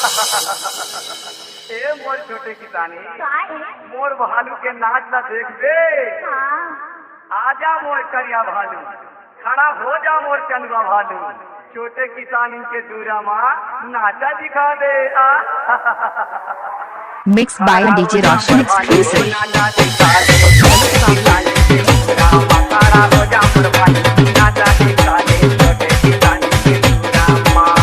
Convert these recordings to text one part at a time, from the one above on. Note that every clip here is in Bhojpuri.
ए मोर छोटे किसानी काहे? मोर भालू के नाच ना देख बे। हाँ। आजा मोर करिया भालू, खड़ा हो जा मोर चंदवा भालू, छोटे किसानी के दूरा माँ नाचा दिखा दे। Mixed by DJ Roshan exclusive. नाचा दिखा दे, खड़ा हो जा मोर भालू, नाचा दिखा दे, छोटे किसानी के दूरा माँ।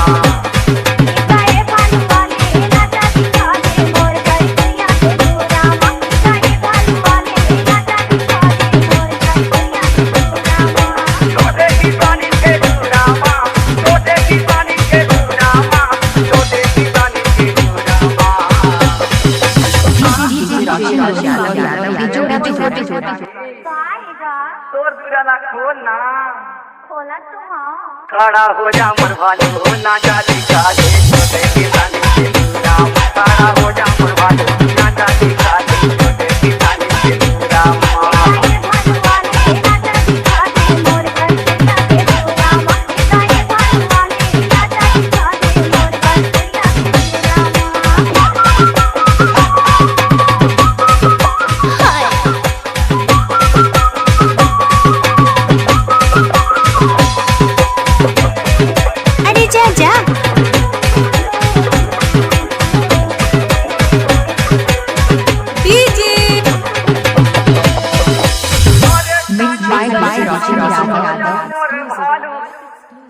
काहे भालू वाले नाचा दिखा दे मोर करिया के दूरा माँ। काहे भालू वाले नाचा दिखा दे मोर करिया के दूरा माँ। छोटे किसानी के दूरा माँ, छोटे किसानी के दूरा माँ, छोटे किसानी के दूरा माँ। काहेगा? तोर दूरा खोल ना, खोला तो हाँ। खड़ा हो जा मोर भालू, नाचा दिखा दे, छोटे किसानी के दूरा माँ। खड़ा हो जा मोर भालू, नाचा दिखा दे, छोटे किसानी के दूरा माँ। काहे भालू वाले नाचा दिखा दे मोर करिया के दूरा माँ। काहे भालू वाले नाचा दिखा दे मोर करिया के दूरा माँ। अरे जा जा। Mixed by DJ Roshan मोर भालू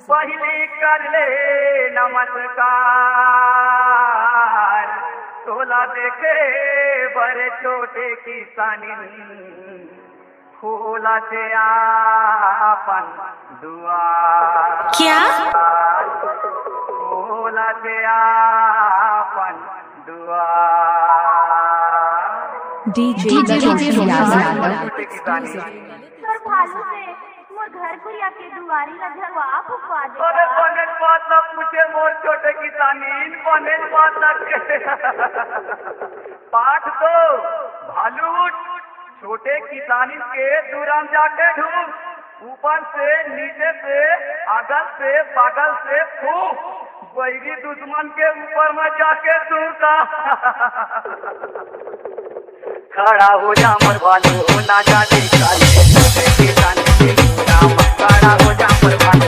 पहले कर ले नमस्कार, तोला देखे बड़े छोटे किसानी, खोला से आपन दुआर। क्या? खोला से आपन दुआर। DJ Roshan छोटे किसानी सर भालू से मोर घर कुरिया के दुआरी ला झरवा फुकवा दे। अरे बने बात ना पूछे मोर छोटे किसानी, बने बात ना के पाठ दो भालू छोटे किसानी के दूरान जाके ढूंढ, ऊपर से नीचे से अगल से बगल से फूक, बैरी दुश्मन के ऊपर में जाके दूंगा। खड़ा हो जा मोर भालू, नाचा दिखा दे, छोटे किसानी के दूरा माँ। खड़ा हो जा मोर भालू,